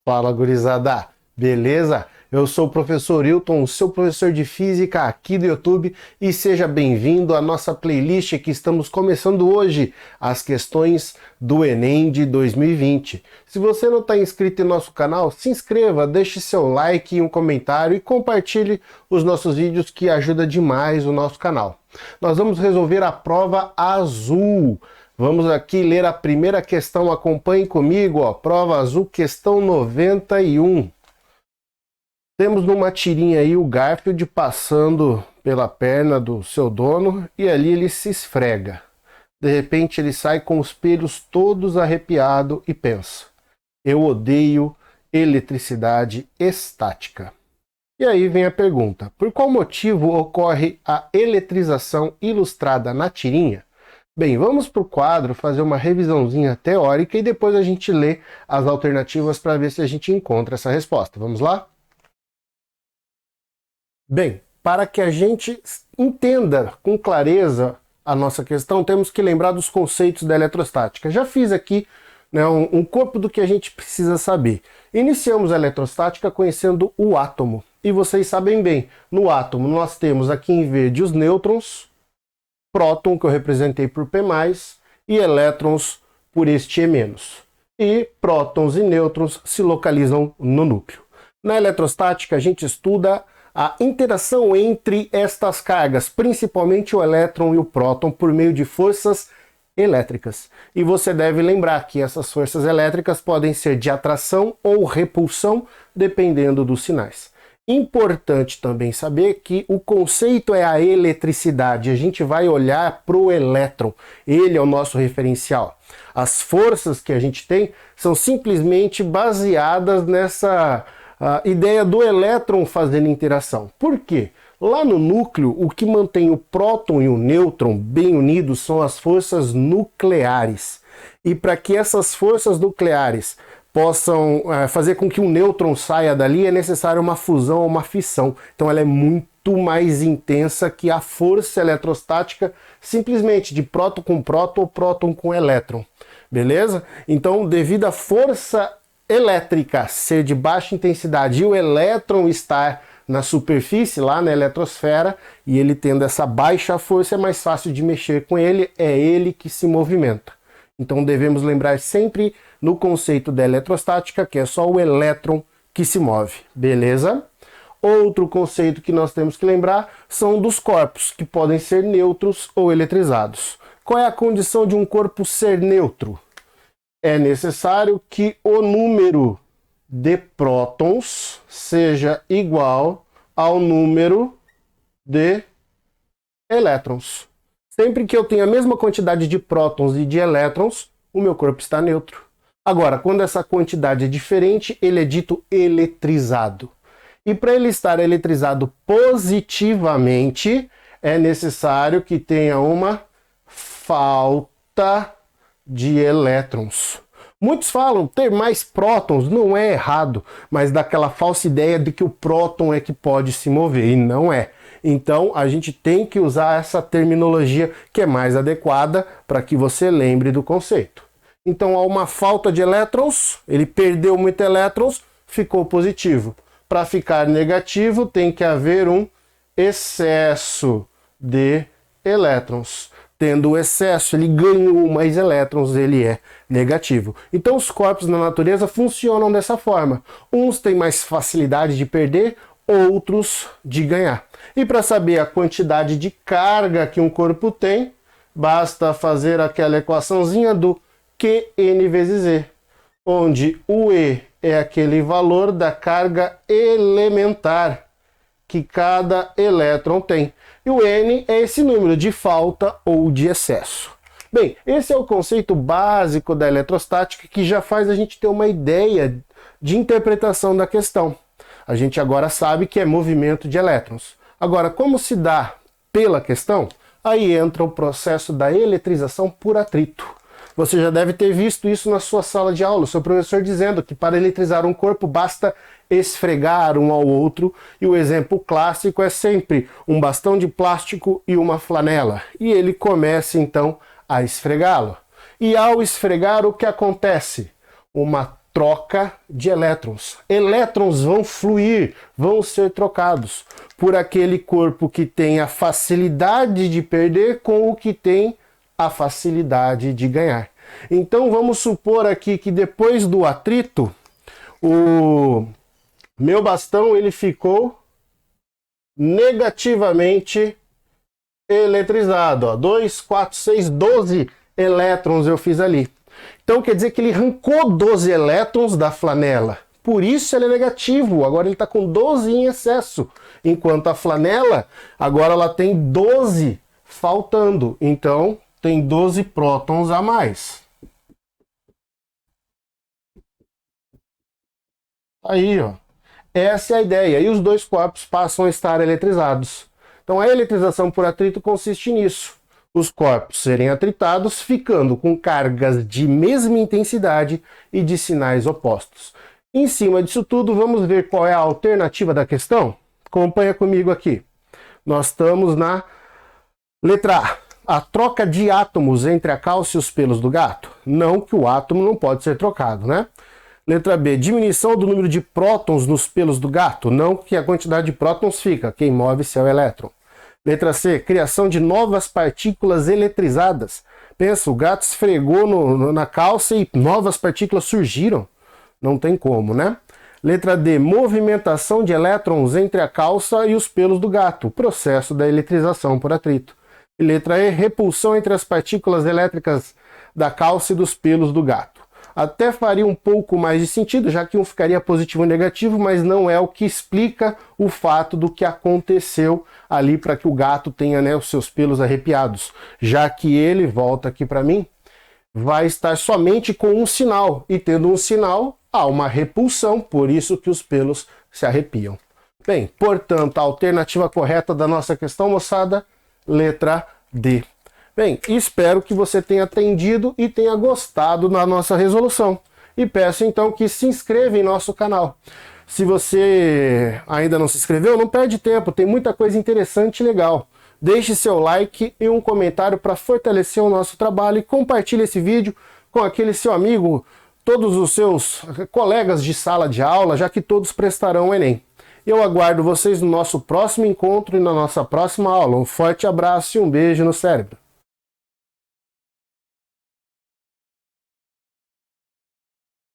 Fala, gurizada! Beleza? Eu sou o professor Hilton, seu professor de física aqui do YouTube, e seja bem-vindo à nossa playlist que estamos começando hoje, as questões do Enem de 2020. Se você não está inscrito em nosso canal, se inscreva, deixe seu like e um comentário e compartilhe os nossos vídeos, que ajuda demais o nosso canal. Nós vamos resolver a prova azul. Vamos aqui ler a primeira questão, acompanhe comigo, ó, prova azul, questão 91. Temos numa tirinha aí o Garfield passando pela perna do seu dono e ali ele se esfrega. De repente ele sai com os pelos todos arrepiado e pensa: eu odeio eletricidade estática. E aí vem a pergunta: por qual motivo ocorre a eletrização ilustrada na tirinha? Bem, vamos para o quadro fazer uma revisãozinha teórica e depois a gente lê as alternativas para ver se a gente encontra essa resposta. Vamos lá? Bem, para que a gente entenda com clareza a nossa questão, temos que lembrar dos conceitos da eletrostática. Já fiz aqui, né, um corpo do que a gente precisa saber. Iniciamos a eletrostática conhecendo o átomo. E vocês sabem bem, no átomo nós temos aqui em verde os nêutrons, próton, que eu representei por P+, e elétrons por este E-. E prótons e nêutrons se localizam no núcleo. Na eletrostática, a gente estuda a interação entre estas cargas, principalmente o elétron e o próton, por meio de forças elétricas. E você deve lembrar que essas forças elétricas podem ser de atração ou repulsão, dependendo dos sinais. Importante também saber que o conceito é a eletricidade. A gente vai olhar para o elétron. Ele é o nosso referencial. As forças que a gente tem são simplesmente baseadas nessa ideia do elétron fazendo interação. Por quê? Lá no núcleo, o que mantém o próton e o nêutron bem unidos são as forças nucleares. E para que essas forças nucleares possam fazer com que o nêutron saia dali, é necessário uma fusão ou uma fissão. Então ela é muito mais intensa que a força eletrostática simplesmente de próton com próton ou próton com elétron. Beleza? Então, devido à força elétrica ser de baixa intensidade e o elétron estar na superfície, lá na eletrosfera, e ele tendo essa baixa força, é mais fácil de mexer com ele, é ele que se movimenta. Então devemos lembrar sempre no conceito da eletrostática, que é só o elétron que se move, beleza? Outro conceito que nós temos que lembrar são dos corpos, que podem ser neutros ou eletrizados. Qual é a condição de um corpo ser neutro? É necessário que o número de prótons seja igual ao número de elétrons. Sempre que eu tenho a mesma quantidade de prótons e de elétrons, o meu corpo está neutro. Agora, quando essa quantidade é diferente, ele é dito eletrizado. E para ele estar eletrizado positivamente, é necessário que tenha uma falta de elétrons. Muitos falam ter mais prótons, não é errado, mas dá aquela falsa ideia de que o próton é que pode se mover, e não é. Então a gente tem que usar essa terminologia que é mais adequada para que você lembre do conceito. Então há uma falta de elétrons, ele perdeu muitos elétrons, ficou positivo. Para ficar negativo tem que haver um excesso de elétrons. Tendo o excesso, ele ganhou mais elétrons, ele é negativo. Então os corpos na natureza funcionam dessa forma. Uns têm mais facilidade de perder, outros de ganhar. E para saber a quantidade de carga que um corpo tem, basta fazer aquela equaçãozinha do Qn vezes E, onde o E é aquele valor da carga elementar que cada elétron tem. E o N é esse número de falta ou de excesso. Bem, esse é o conceito básico da eletrostática, que já faz a gente ter uma ideia de interpretação da questão. A gente agora sabe que é movimento de elétrons. Agora, como se dá pela questão? Aí entra o processo da eletrização por atrito. Você já deve ter visto isso na sua sala de aula, o seu professor dizendo que para eletrizar um corpo basta esfregar um ao outro, e o exemplo clássico é sempre um bastão de plástico e uma flanela, e ele começa então a esfregá-lo. E ao esfregar, o que acontece? Uma troca de elétrons. Elétrons vão fluir, vão ser trocados por aquele corpo que tem a facilidade de perder com o que tem a facilidade de ganhar. Então vamos supor aqui que depois do atrito, o meu bastão ele ficou negativamente eletrizado. Ó. 2, 4, 6, 12 elétrons eu fiz ali. Então quer dizer que ele arrancou 12 elétrons da flanela. Por isso ele é negativo. Agora ele está com 12 em excesso. Enquanto a flanela, agora ela tem 12 faltando. Então tem 12 prótons a mais. Aí, ó. Essa é a ideia. E os dois corpos passam a estar eletrizados. Então a eletrização por atrito consiste nisso. Os corpos serem atritados, ficando com cargas de mesma intensidade e de sinais opostos. Em cima disso tudo, vamos ver qual é a alternativa da questão? Acompanha comigo aqui. Nós estamos na letra A. A troca de átomos entre a calça e os pelos do gato. Não que o átomo não pode ser trocado, né? Letra B. Diminuição do número de prótons nos pelos do gato. Não que a quantidade de prótons fica. Quem move-se é o elétron. Letra C. Criação de novas partículas eletrizadas. Pensa, o gato esfregou na calça e novas partículas surgiram. Não tem como, né? Letra D. Movimentação de elétrons entre a calça e os pelos do gato. O processo da eletrização por atrito. E letra E. Repulsão entre as partículas elétricas da calça e dos pelos do gato. Até faria um pouco mais de sentido, já que um ficaria positivo e negativo, mas não é o que explica o fato do que aconteceu ali para que o gato tenha, né, os seus pelos arrepiados. Já que ele, volta aqui para mim, vai estar somente com um sinal. E tendo um sinal, há uma repulsão, por isso que os pelos se arrepiam. Bem, portanto, a alternativa correta da nossa questão, moçada, letra D. Bem, espero que você tenha atendido e tenha gostado da nossa resolução. E peço então que se inscreva em nosso canal. Se você ainda não se inscreveu, não perde tempo, tem muita coisa interessante e legal. Deixe seu like e um comentário para fortalecer o nosso trabalho e compartilhe esse vídeo com aquele seu amigo, todos os seus colegas de sala de aula, já que todos prestarão o Enem. Eu aguardo vocês no nosso próximo encontro e na nossa próxima aula. Um forte abraço e um beijo no cérebro.